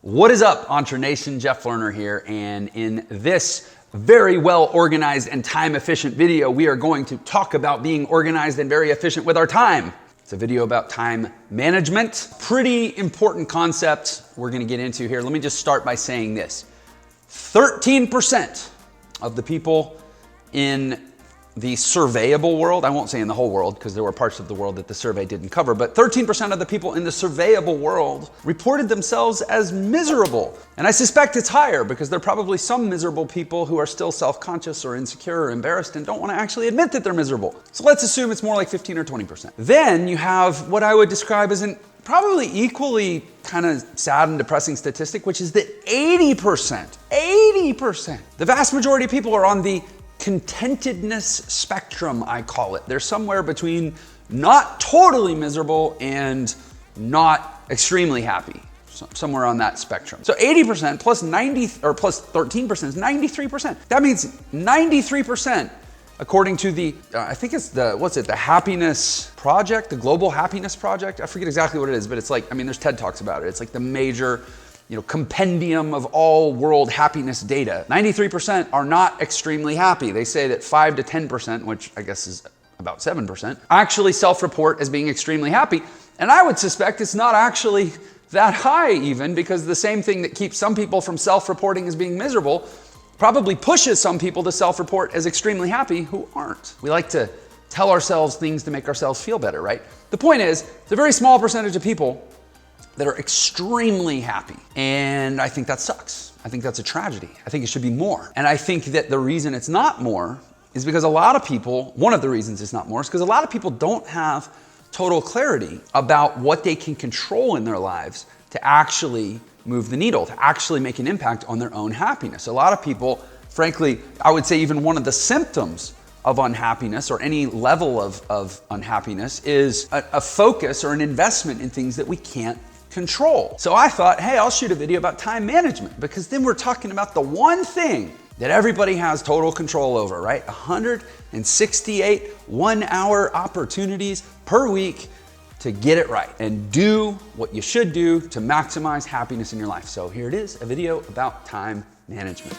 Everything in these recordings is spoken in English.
What is up, Entre Nation? Jeff Lerner here, and in this very well organized and time efficient video, we are going to talk about being organized and very efficient with our time. It's a video about time management. Pretty important concept we're going to get into here. Let me just start by saying this. 13% of the people in the surveyable world, I won't say in the whole world because there were parts of the world that the survey didn't cover, but 13% of the people in the surveyable world reported themselves as miserable. And I suspect it's higher because there are probably some miserable people who are still self-conscious or insecure or embarrassed and don't want to actually admit that they're miserable. So let's assume it's more like 15 or 20%. Then you have what I would describe as an probably equally kind of sad and depressing statistic, which is that 80%, the vast majority of people are on the contentedness spectrum, I call it. They're somewhere between not totally miserable and not extremely happy. Somewhere on that spectrum. So 80% plus 90 or plus 13% is 93%. That means 93%, according to the, I think it's the, the Happiness Project, the Global Happiness Project. I forget exactly what it is, but it's like, I mean, there's TED Talks about it. It's like the major, compendium of all world happiness data. 93% are not extremely happy. They say that 5 to 10%, which I guess is about 7%, actually self-report as being extremely happy. And I would suspect it's not actually that high even, because the same thing that keeps some people from self-reporting as being miserable probably pushes some people to self-report as extremely happy who aren't. We like to tell ourselves things to make ourselves feel better, right? The point is, it's a very small percentage of people that are extremely happy. And I think that sucks. I think that's a tragedy. I think it should be more. And I think that the reason it's not more is because a lot of people, one of the reasons it's not more is because a lot of people don't have total clarity about what they can control in their lives to actually move the needle, to actually make an impact on their own happiness. A lot of people, frankly, I would say even one of the symptoms of unhappiness or any level of unhappiness is a focus or an investment in things that we can't control. So I thought, hey, I'll shoot a video about time management, because then we're talking about the one thing that everybody has total control over, right? 168 one-hour opportunities per week to get it right and do what you should do to maximize happiness in your life. So here it is, a video about time management.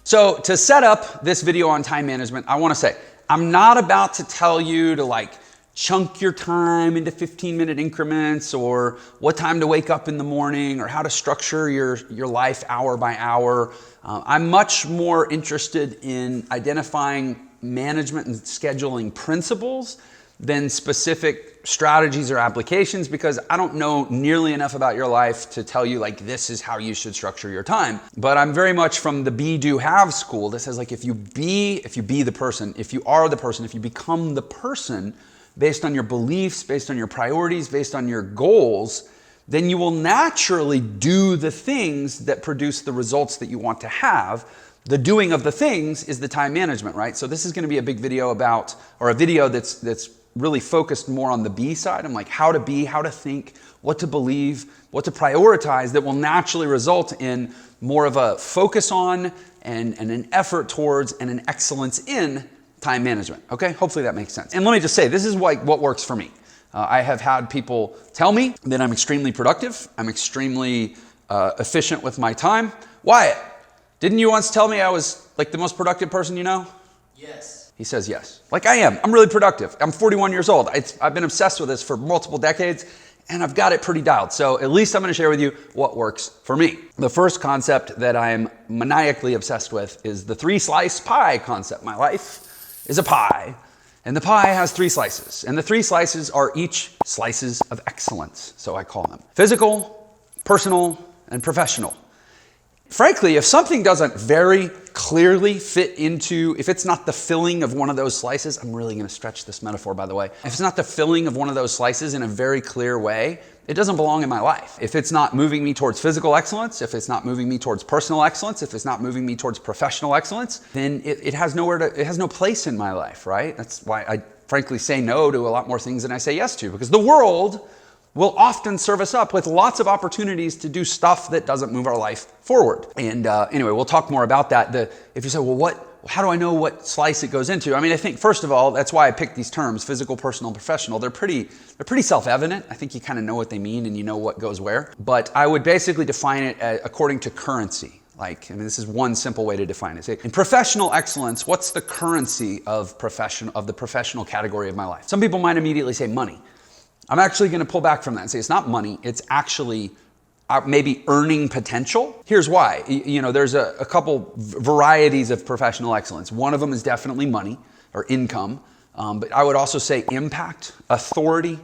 So to set up this video on time management, I want to say, I'm not about to tell you to chunk your time into 15-minute increments or what time to wake up in the morning or how to structure your life hour by hour. I'm much more interested in identifying management and scheduling principles than specific strategies or applications, because I don't know nearly enough about your life to tell you this is how you should structure your time. But I'm very much from the be, do, have school that says if you be the person, if you are the person, if you become the person based on your beliefs, based on your priorities, based on your goals, then you will naturally do the things that produce the results that you want to have. The doing of the things is the time management, right? So this is going to be a big video about, or a video that's really focused more on the be side. I'm like how to be, how to think, what to believe, what to prioritize that will naturally result in more of a focus on and an effort towards and an excellence in time management. Okay, hopefully that makes sense. And let me just say, this is what works for me. I have had people tell me that I'm extremely productive. I'm extremely efficient with my time. Wyatt, didn't you once tell me I was the most productive person you know? Yes. He says yes. I am. I'm really productive. I'm 41 years old. I've been obsessed with this for multiple decades, and I've got it pretty dialed. So at least I'm going to share with you what works for me. The first concept that I'm maniacally obsessed with is the 3-slice pie concept. My life is a pie, and the pie has 3 slices, and the 3 slices are each slices of excellence, so I call them. Physical, personal, and professional. Frankly, if something doesn't very clearly fit into, if it's not the filling of one of those slices, I'm really going to stretch this metaphor, by the way. If it's not the filling of one of those slices in a very clear way, it doesn't belong in my life. If it's not moving me towards physical excellence, if it's not moving me towards personal excellence, if it's not moving me towards professional excellence, then it has no place in my life, right? That's why I frankly say no to a lot more things than I say yes to, because the world will often serve us up with lots of opportunities to do stuff that doesn't move our life forward. And anyway, we'll talk more about that. If you say, well, how do I know what slice it goes into? I mean, I think first of all, that's why I picked these terms, physical, personal, professional. They're pretty self-evident. I think you kind of know what they mean and you know what goes where. But I would basically define it according to currency. This is one simple way to define it. In professional excellence, what's the currency of the professional category of my life? Some people might immediately say money. I'm actually going to pull back from that and say it's not money. It's actually maybe earning potential. Here's why. There's a couple varieties of professional excellence. One of them is definitely money or income. But I would also say impact, authority,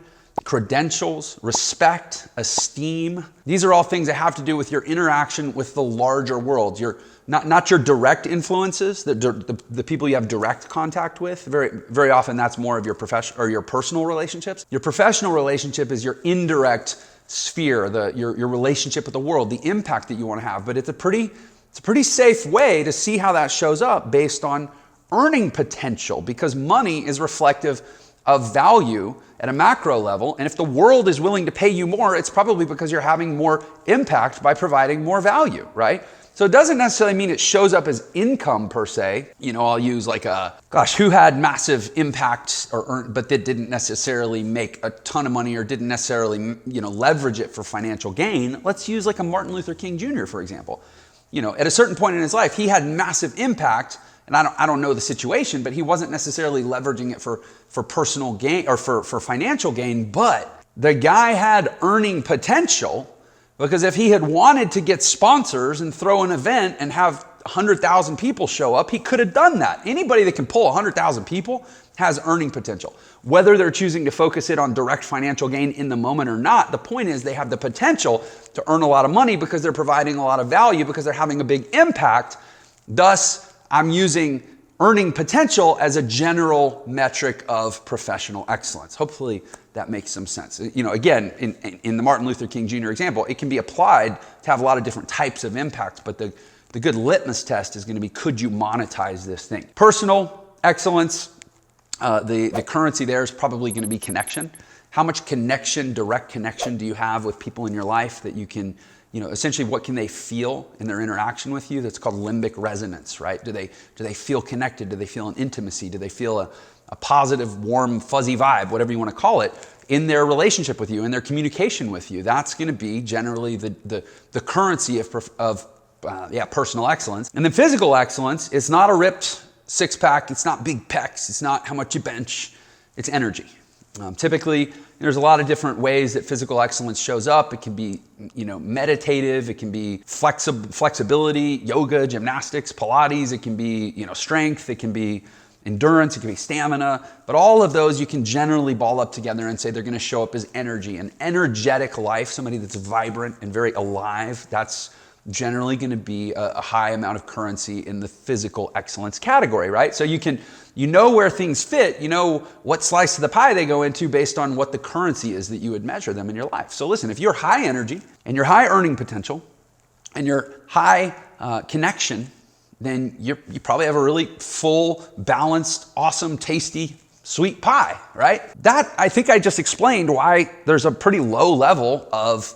credentials, respect, esteem. These are all things that have to do with your interaction with the larger world. Not your direct influences, the people you have direct contact with. Very, very often that's more of your professional or your personal relationships. Your professional relationship is your indirect sphere, your relationship with the world, the impact that you want to have. But it's a pretty safe way to see how that shows up based on earning potential, because money is reflective of value at a macro level. And if the world is willing to pay you more, it's probably because you're having more impact by providing more value, right? So it doesn't necessarily mean it shows up as income per se. I'll use who had massive impact but that didn't necessarily make a ton of money or didn't necessarily, leverage it for financial gain. Let's use like a Martin Luther King Jr., for example. At a certain point in his life, he had massive impact. And I don't know the situation, but he wasn't necessarily leveraging it for personal gain or for financial gain. But the guy had earning potential, because if he had wanted to get sponsors and throw an event and have 100,000 people show up, he could have done that. Anybody that can pull 100,000 people has earning potential. Whether they're choosing to focus it on direct financial gain in the moment or not, the point is they have the potential to earn a lot of money because they're providing a lot of value, because they're having a big impact. Thus, I'm using earning potential as a general metric of professional excellence. Hopefully that makes some sense. Again, in the Martin Luther King Jr. example, it can be applied to have a lot of different types of impact, but the good litmus test is going to be, could you monetize this thing? Personal excellence, the currency there is probably going to be connection. How much connection, direct connection, do you have with people in your life that you can, essentially what can they feel in their interaction with you? That's called limbic resonance, right? Do they feel connected? Do they feel an intimacy? Do they feel a positive, warm, fuzzy vibe, whatever you want to call it, in their relationship with you, in their communication with you? That's going to be generally the currency of personal excellence. And then physical excellence, it's not a ripped six-pack, it's not big pecs, it's not how much you bench, it's energy. Typically, there's a lot of different ways that physical excellence shows up. It can be, meditative. It can be flexibility, yoga, gymnastics, Pilates. It can be, strength. It can be endurance. It can be stamina. But all of those you can generally ball up together and say they're going to show up as energy. An energetic life, somebody that's vibrant and very alive, that's generally going to be a high amount of currency in the physical excellence category, right? So you know where things fit, what slice of the pie they go into based on what the currency is that you would measure them in your life. So listen, if you're high energy and you're high earning potential and you're high connection, then you probably have a really full, balanced, awesome, tasty, sweet pie, right? That, I think I just explained why there's a pretty low level of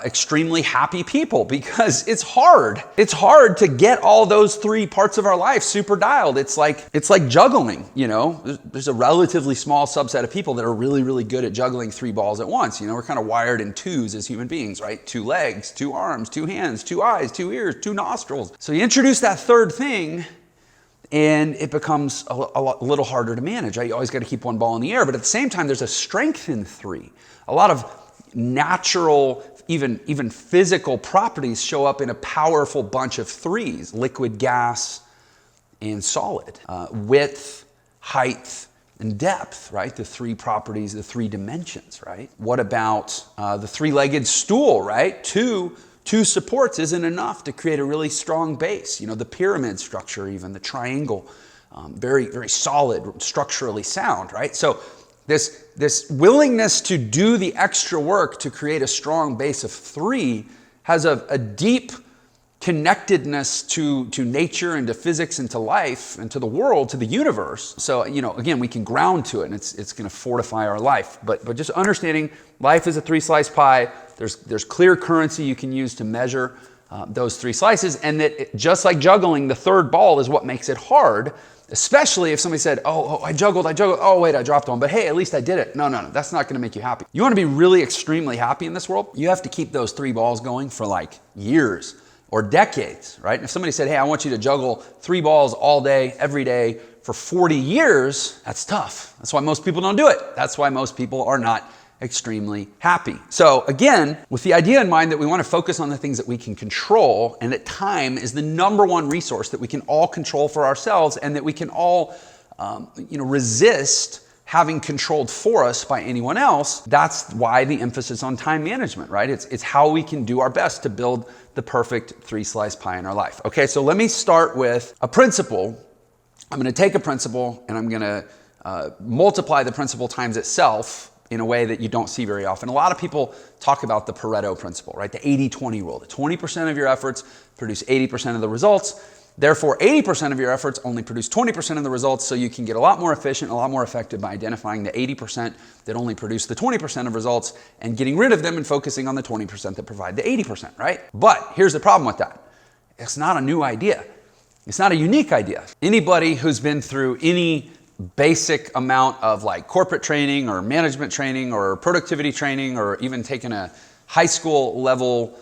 extremely happy people, because it's hard. It's hard to get all those three parts of our life super dialed. It's like juggling, There's a relatively small subset of people that are really, really good at juggling three balls at once. We're kind of wired in twos as human beings, right? 2 legs, 2 arms, 2 hands, 2 eyes, 2 ears, 2 nostrils. So you introduce that third thing and it becomes a little harder to manage, right? You always got to keep one ball in the air, but at the same time, there's a strength in 3. A lot of natural, even physical properties show up in a powerful bunch of 3s: liquid, gas, and solid. Width, height, and depth, right? The 3 properties, the 3 dimensions, right? What about the 3-legged stool, right? Two supports isn't enough to create a really strong base. The pyramid structure, even the triangle, very, very solid, structurally sound, right? So this willingness to do the extra work to create a strong base of 3 has a deep connectedness to nature and to physics and to life and to the world, to the universe. So, again, we can ground to it, and it's going to fortify our life. But just understanding life is a 3-slice pie. There's clear currency you can use to measure those 3 slices, and that just like juggling, the third ball is what makes it hard. Especially if somebody said, oh, I juggled, oh wait, I dropped one, but hey, at least I did it. No, that's not gonna make you happy. You wanna be really extremely happy in this world, you have to keep those 3 balls going for like years or decades, right? And if somebody said, hey, I want you to juggle 3 balls all day, every day for 40 years, that's tough. That's why most people don't do it. That's why most people are not extremely happy. So again, with the idea in mind that we want to focus on the things that we can control, and that time is the number one resource that we can all control for ourselves, and that we can all resist having controlled for us by anyone else. That's why the emphasis on time management, right? It's how we can do our best to build the perfect 3-slice pie in our life. Okay, so let me start with a principle. I'm going to take a principle and I'm going to multiply the principle times itself in a way that you don't see very often. A lot of people talk about the Pareto Principle, right? The 80-20 rule. The 20% of your efforts produce 80% of the results. Therefore, 80% of your efforts only produce 20% of the results, so you can get a lot more efficient, a lot more effective by identifying the 80% that only produce the 20% of results and getting rid of them and focusing on the 20% that provide the 80%, right? But here's the problem with that. It's not a new idea. It's not a unique idea. Anybody who's been through any basic amount of like corporate training or management training or productivity training, or even taken a high school level,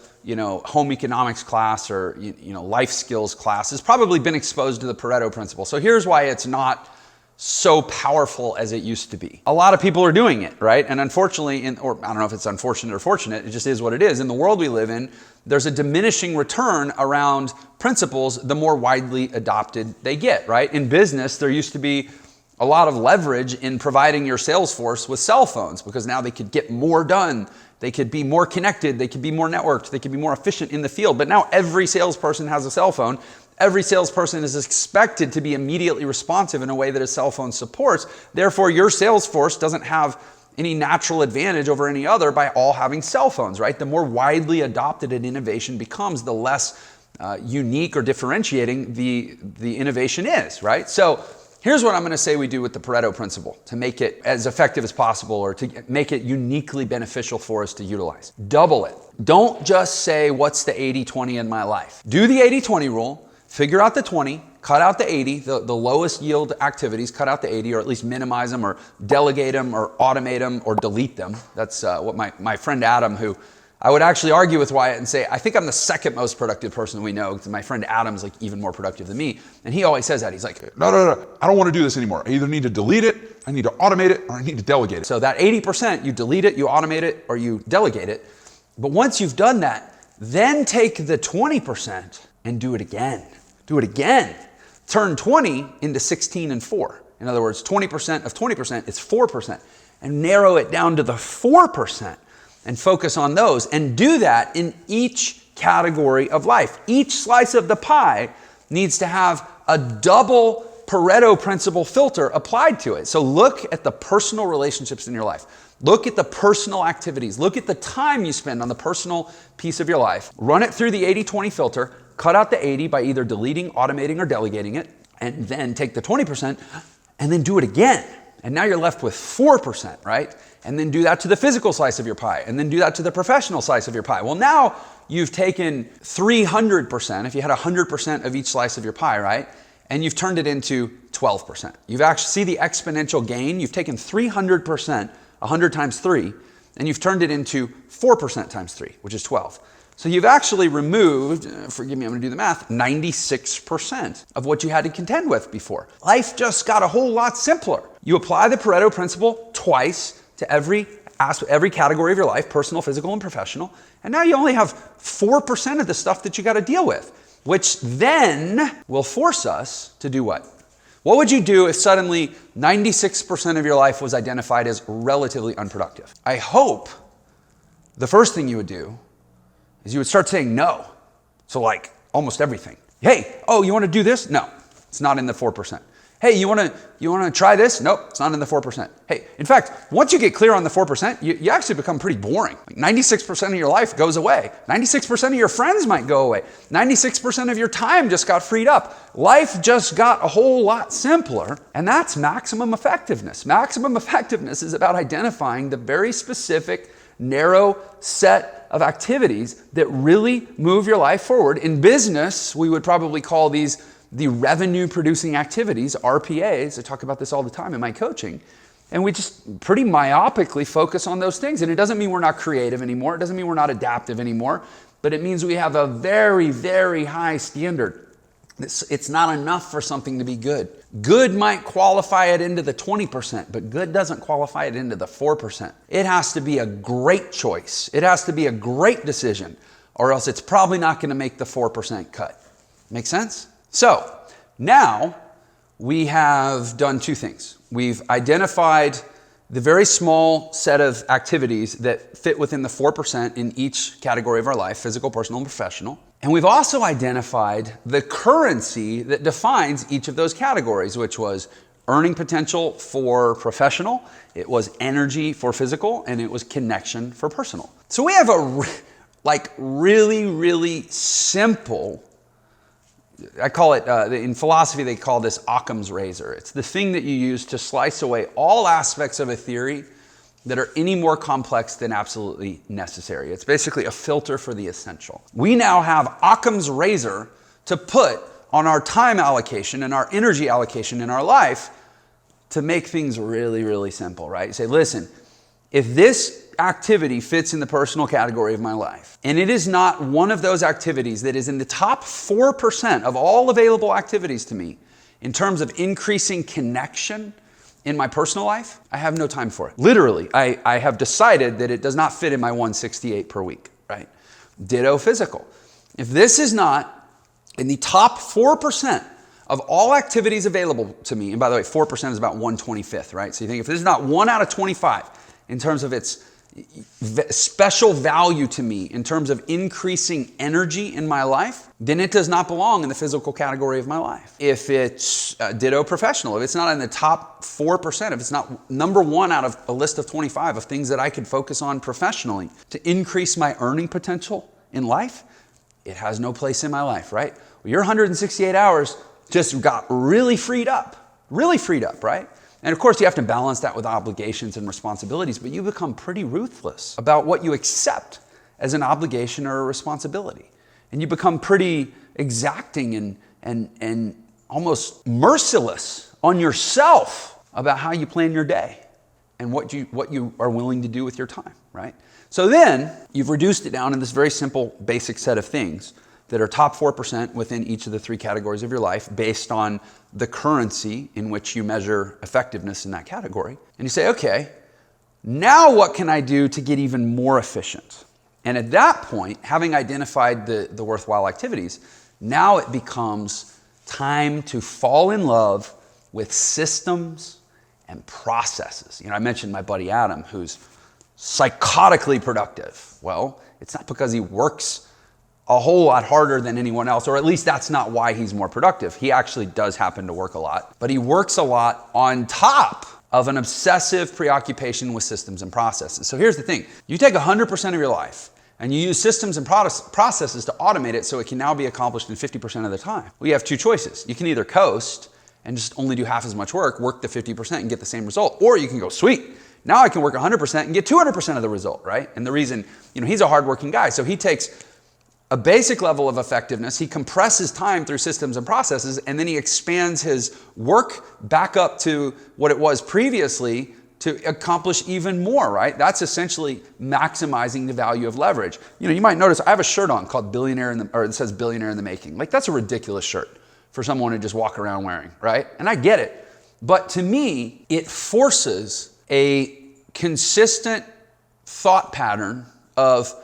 home economics class or, life skills class, has probably been exposed to the Pareto Principle. So here's why it's not so powerful as it used to be. A lot of people are doing it, right? And unfortunately, or I don't know if it's unfortunate or fortunate, it just is what it is. In the world we live in, there's a diminishing return around principles the more widely adopted they get, right? In business, there used to be a lot of leverage in providing your sales force with cell phones, because now they could get more done. They could be more connected. They could be more networked. They could be more efficient in the field. But now every salesperson has a cell phone. Every salesperson is expected to be immediately responsive in a way that a cell phone supports. Therefore, your sales force doesn't have any natural advantage over any other by all having cell phones, right? The more widely adopted an innovation becomes, the less unique or differentiating the innovation is, right? So here's what I'm going to say we do with the Pareto Principle to make it as effective as possible, or to make it uniquely beneficial for us to utilize. Double it. Don't just say, what's the 80-20 in my life? Do the 80-20 rule, figure out the 20, cut out the 80, the lowest yield activities, cut out the 80, or at least minimize them, or delegate them, or automate them, or delete them. That's what my friend Adam, who I would actually argue with Wyatt and say, I think I'm the second most productive person we know, because my friend Adam's like even more productive than me. And he always says that. He's like, no, I don't want to do this anymore. I either need to delete it, I need to automate it, or I need to delegate it. So that 80%, you delete it, you automate it, or you delegate it. But once you've done that, then take the 20% and do it again. Do it again. Turn 20 into 16 and 4. In other words, 20% of 20% is 4%. And narrow it down to the 4%. And focus on those, and do that in each category of life. Each slice of the pie needs to have a double Pareto Principle filter applied to it. So look at the personal relationships in your life. Look at the personal activities. Look at the time you spend on the personal piece of your life. Run it through the 80-20 filter. Cut out the 80 by either deleting, automating, or delegating it. And then take the 20% and then do it again. And now you're left with 4%, right? And then do that to the physical slice of your pie, and then do that to the professional slice of your pie. Well, now you've taken 300%, if you had 100% of each slice of your pie, right? And you've turned it into 12%. You've actually see the exponential gain. You've taken 300%, 100 times 3, and you've turned it into 4% times 3, which is 12. So you've actually removed, forgive me, I'm gonna do the math, 96% of what you had to contend with before. Life just got a whole lot simpler. You apply the Pareto Principle twice to every category of your life, personal, physical, and professional, and now you only have 4% of the stuff that you gotta deal with, which then will force us to do what? What would you do if suddenly 96% of your life was identified as relatively unproductive? I hope the first thing you would do is you would start saying no. So like almost everything. Hey, oh, you want to do this? No, it's not in the 4%. Hey, you wanna try this? Nope, it's not in the 4%. Hey, in fact, once you get clear on the 4%, you actually become pretty boring. Like 96% of your life goes away. 96% of your friends might go away. 96% of your time just got freed up. Life just got a whole lot simpler, and that's maximum effectiveness. Maximum effectiveness is about identifying the very specific, narrow set of activities that really move your life forward. In business, we would probably call these the revenue producing activities, RPAs. I talk about this all the time in my coaching. And we just pretty myopically focus on those things. And it doesn't mean we're not creative anymore. It doesn't mean we're not adaptive anymore. But it means we have a very, very high standard. It's not enough for something to be good. Good might qualify it into the 20%, but good doesn't qualify it into the 4%. It has to be a great choice. It has to be a great decision, or else it's probably not going to make the 4% cut. Make sense? So now we have done two things. We've identified the very small set of activities that fit within the 4% in each category of our life, physical, personal, and professional. And we've also identified the currency that defines each of those categories, which was earning potential for professional, it was energy for physical, and it was connection for personal. So we have a really, really simple, I call it, in philosophy, they call this Occam's razor. It's the thing that you use to slice away all aspects of a theory that are any more complex than absolutely necessary. It's basically a filter for the essential. We now have Occam's razor to put on our time allocation and our energy allocation in our life to make things really, really simple, right? You say, listen, if this activity fits in the personal category of my life, and it is not one of those activities that is in the top 4% of all available activities to me in terms of increasing connection in my personal life, I have no time for it. Literally, I have decided that it does not fit in my 168 per week, right? Ditto physical. If this is not in the top 4% of all activities available to me, and by the way, 4% is about 1/25th, right? So you think if this is not 1 out of 25 in terms of its special value to me in terms of increasing energy in my life, then it does not belong in the physical category of my life. If it's ditto professional, if it's not in the top 4%, if it's not number one out of a list of 25 of things that I could focus on professionally to increase my earning potential in life, it has no place in my life, right? Well, your 168 hours just got really freed up, right? And of course, you have to balance that with obligations and responsibilities, but you become pretty ruthless about what you accept as an obligation or a responsibility. And you become pretty exacting and almost merciless on yourself about how you plan your day and what you are willing to do with your time, right? So then you've reduced it down in this very simple, basic set of things that are top 4% within each of the three categories of your life based on the currency in which you measure effectiveness in that category. And you say, okay, now what can I do to get even more efficient? And at that point, having identified the worthwhile activities, now it becomes time to fall in love with systems and processes. You know, I mentioned my buddy Adam, who's psychotically productive. Well, it's not because he works a whole lot harder than anyone else, or at least that's not why he's more productive. He actually does happen to work a lot, but he works a lot on top of an obsessive preoccupation with systems and processes. So here's the thing. You take 100% of your life and you use systems and processes to automate it so it can now be accomplished in 50% of the time. Well, you have two choices. You can either coast and just only do half as much work the 50% and get the same result, or you can go, sweet, now I can work 100% and get 200% of the result, right? And the reason, he's a hardworking guy, so he takes a basic level of effectiveness, he compresses time through systems and processes, and then he expands his work back up to what it was previously to accomplish even more, right? That's essentially maximizing the value of leverage. You might notice I have a shirt on called it says Billionaire in the Making. Like, that's a ridiculous shirt for someone to just walk around wearing, right? And I get it. But to me, it forces a consistent thought pattern of,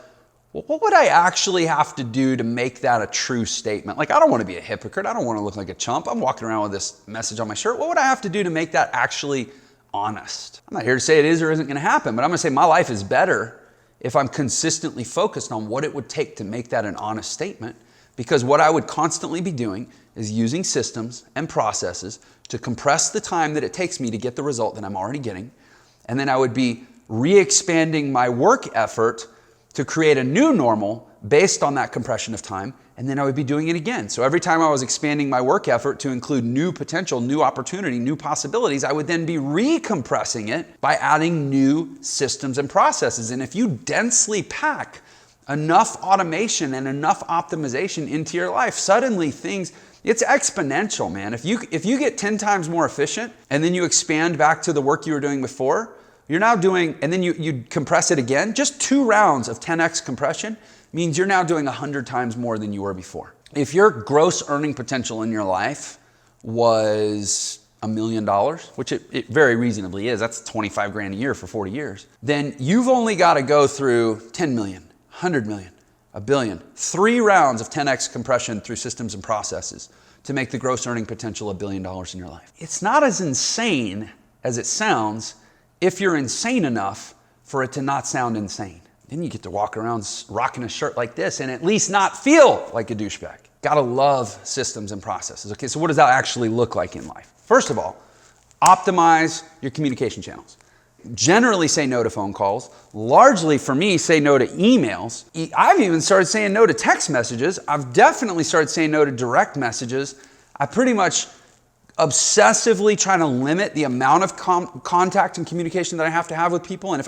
well, what would I actually have to do to make that a true statement? Like, I don't want to be a hypocrite. I don't want to look like a chump. I'm walking around with this message on my shirt. What would I have to do to make that actually honest? I'm not here to say it is or isn't going to happen, but I'm going to say my life is better if I'm consistently focused on what it would take to make that an honest statement Because what I would constantly be doing is using systems and processes to compress the time that it takes me to get the result that I'm already getting. And then I would be re-expanding my work effort to create a new normal based on that compression of time. And then I would be doing it again. So every time I was expanding my work effort to include new potential, new opportunity, new possibilities, I would then be recompressing it by adding new systems and processes. And if you densely pack enough automation and enough optimization into your life, suddenly it's exponential, man. If you get 10 times more efficient and then you expand back to the work you were doing before, you're now doing, and then you compress it again, just 2 rounds of 10x compression means you're now doing 100 times more than you were before. If your gross earning potential in your life was $1 million, which it very reasonably is, that's 25 grand a year for 40 years, then you've only got to go through 10 million, 100 million, a billion, 3 rounds of 10x compression through systems and processes to make the gross earning potential $1 billion in your life. It's not as insane as it sounds if you're insane enough for it to not sound insane. Then you get to walk around rocking a shirt like this and at least not feel like a douchebag. Gotta love systems and processes. Okay, so what does that actually look like in life? First of all, optimize your communication channels. Generally say no to phone calls. Largely for me, say no to emails. I've even started saying no to text messages. I've definitely started saying no to direct messages. I pretty much obsessively trying to limit the amount of contact and communication that I have to have with people. And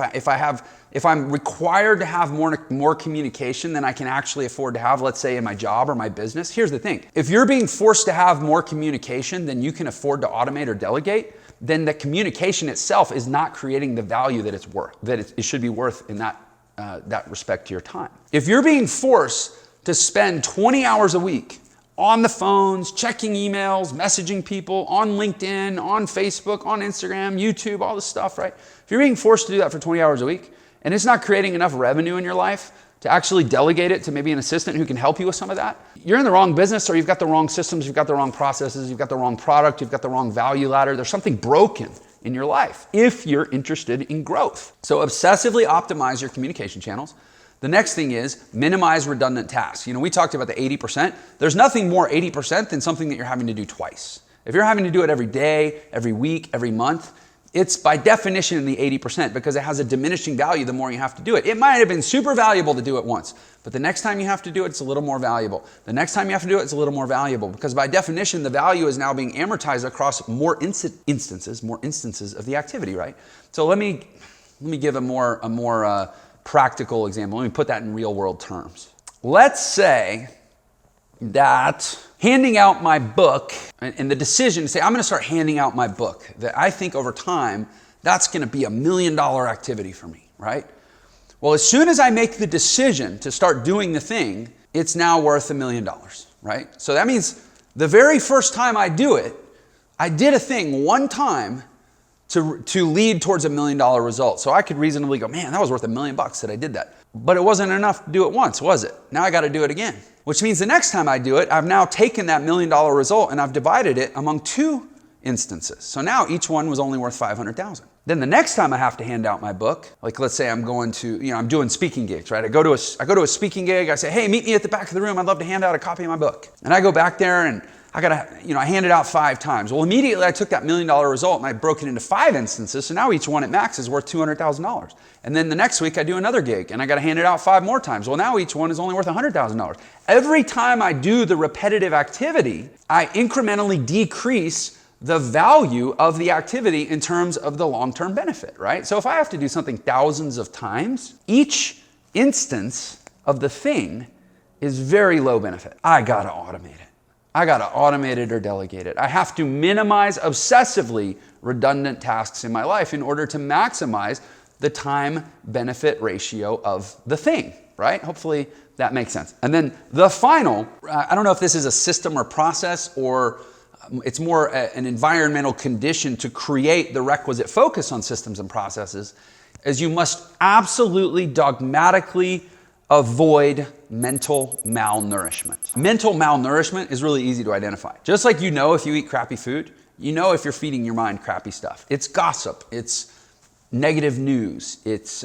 if I'm required to have more communication than I can actually afford to have, let's say in my job or my business, here's the thing. If you're being forced to have more communication than you can afford to automate or delegate, then the communication itself is not creating the value that it's worth, that it should be worth in that respect to your time. If you're being forced to spend 20 hours a week on the phones, checking emails, messaging people, on LinkedIn, on Facebook, on Instagram, YouTube, all this stuff, right? If you're being forced to do that for 20 hours a week and it's not creating enough revenue in your life to actually delegate it to maybe an assistant who can help you with some of that, you're in the wrong business, or you've got the wrong systems, you've got the wrong processes, you've got the wrong product, you've got the wrong value ladder. There's something broken in your life if you're interested in growth. So obsessively optimize your communication channels. The next thing is minimize redundant tasks. We talked about the 80%. There's nothing more 80% than something that you're having to do twice. If you're having to do it every day, every week, every month, it's by definition in the 80% because it has a diminishing value the more you have to do it. It might have been super valuable to do it once, but the next time you have to do it, it's a little more valuable. The next time you have to do it, it's a little more valuable because by definition, the value is now being amortized across more instances of the activity, right? So let me give a more practical example. Let me put that in real world terms. Let's say that handing out my book and the decision to say, I'm going to start handing out my book, that I think over time, that's going to be $1 million activity for me, right? Well, as soon as I make the decision to start doing the thing, it's now worth $1 million, right? So that means the very first time I do it, I did a thing one time to lead towards $1 million result. So I could reasonably go, man, that was worth $1 million that I did that. But it wasn't enough to do it once, was it? Now I got to do it again. Which means the next time I do it, I've now taken that $1 million result and I've divided it among 2 instances. So now each one was only worth 500,000. Then the next time I have to hand out my book, like let's say I'm going to, I'm doing speaking gigs, right? I go to a speaking gig. I say, hey, meet me at the back of the room. I'd love to hand out a copy of my book. And I go back there and I hand it out 5 times. Well, immediately I took that $1 million result and I broke it into 5 instances. So now each one at max is worth $200,000. And then the next week I do another gig and I got to hand it out 5 more times. Well, now each one is only worth $100,000. Every time I do the repetitive activity, I incrementally decrease the value of the activity in terms of the long-term benefit, right? So if I have to do something thousands of times, each instance of the thing is very low benefit. I got to automate it. I got to automate it or delegate it. I have to minimize obsessively redundant tasks in my life in order to maximize the time-benefit ratio of the thing, right? Hopefully that makes sense. And then the final, I don't know if this is a system or process or it's more an environmental condition to create the requisite focus on systems and processes, is you must absolutely dogmatically avoid mental malnourishment. Mental malnourishment is really easy to identify. Just like if you eat crappy food, if you're feeding your mind crappy stuff. It's gossip, it's negative news, it's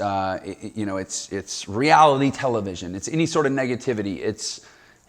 reality television, it's any sort of negativity, it's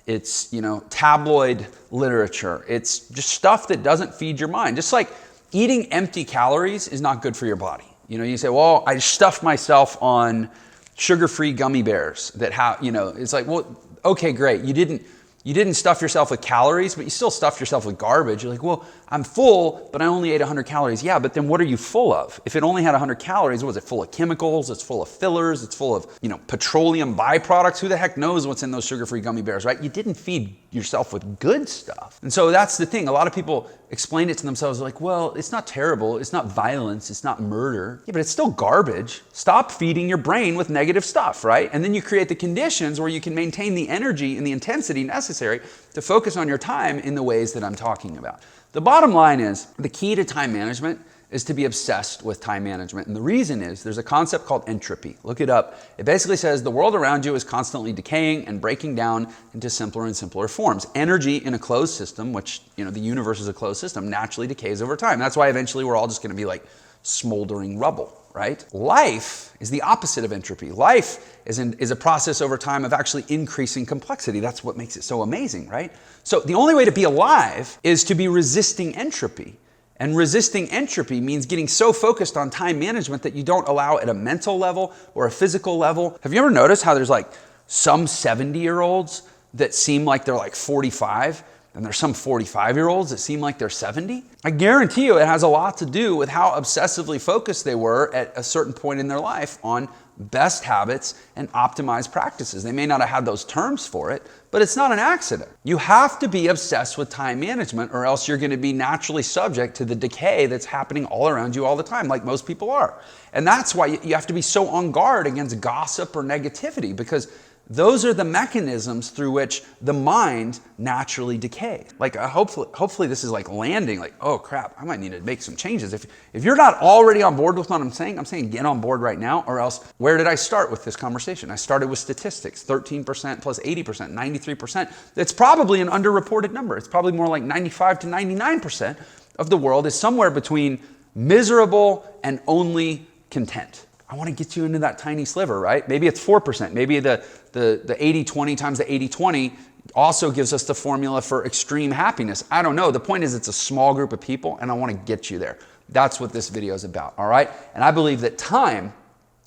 It's, tabloid literature. It's just stuff that doesn't feed your mind. Just like eating empty calories is not good for your body. You say, well, I stuffed myself on sugar-free gummy bears that have, it's like, well, okay, great. You didn't stuff yourself with calories, but you still stuffed yourself with garbage. You're like, well, I'm full, but I only ate 100 calories. Yeah, but then what are you full of? If it only had 100 calories, was it full of chemicals? It's full of fillers. It's full of, petroleum byproducts. Who the heck knows what's in those sugar-free gummy bears, right? You didn't feed yourself with good stuff. And so that's the thing. A lot of people explain it to themselves like, well, it's not terrible. It's not violence. It's not murder. Yeah, but it's still garbage. Stop feeding your brain with negative stuff, right? And then you create the conditions where you can maintain the energy and the intensity necessary to focus on your time in the ways that I'm talking about. The bottom line is the key to time management is to be obsessed with time management. And the reason is there's a concept called entropy. Look it up. It basically says the world around you is constantly decaying and breaking down into simpler and simpler forms. Energy in a closed system, which, the universe is a closed system, naturally decays over time. That's why eventually we're all just going to be like smoldering rubble, right? Life is the opposite of entropy. Life is a process over time of actually increasing complexity. That's what makes it so amazing, right? So the only way to be alive is to be resisting entropy. And resisting entropy means getting so focused on time management that you don't allow at a mental level or a physical level. Have you ever noticed how there's like some 70-year-olds that seem like they're like 45? And there's some 45-year-olds that seem like they're 70. I guarantee you it has a lot to do with how obsessively focused they were at a certain point in their life on best habits and optimized practices. They may not have had those terms for it, but it's not an accident. You have to be obsessed with time management or else you're going to be naturally subject to the decay that's happening all around you all the time, like most people are. And that's why you have to be so on guard against gossip or negativity, because those are the mechanisms through which the mind naturally decays. Like hopefully this is like landing, like, oh crap, I might need to make some changes. If you're not already on board with what I'm saying get on board right now, or else where did I start with this conversation? I started with statistics, 13% plus 80%, 93%. It's probably an underreported number. It's probably more like 95 to 99% of the world is somewhere between miserable and only content. I want to get you into that tiny sliver, right? Maybe it's 4%. Maybe the 80-20 times the 80-20 also gives us the formula for extreme happiness. I don't know. The point is it's a small group of people and I want to get you there. That's what this video is about, all right? And I believe that time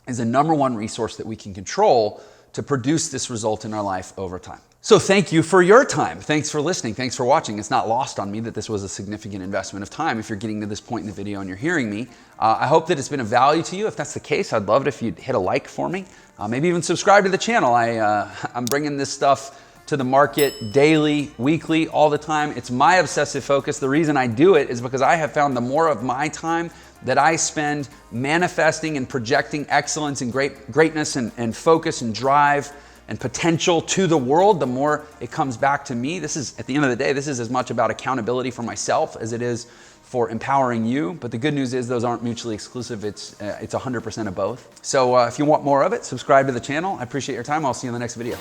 is the number one resource that we can control to produce this result in our life over time. So thank you for your time. Thanks for listening. Thanks for watching. It's not lost on me that this was a significant investment of time if you're getting to this point in the video and you're hearing me. I hope that it's been of value to you. If that's the case, I'd love it if you'd hit a like for me. Maybe even subscribe to the channel. I'm bringing this stuff to the market daily, weekly, all the time. It's my obsessive focus. The reason I do it is because I have found the more of my time that I spend manifesting and projecting excellence and greatness and focus and drive and potential to the world, the more it comes back to me. This is, at the end of the day, this is as much about accountability for myself as it is for empowering you. But the good news is those aren't mutually exclusive. It's 100% of both. So if you want more of it, subscribe to the channel. I appreciate your time. I'll see you in the next video.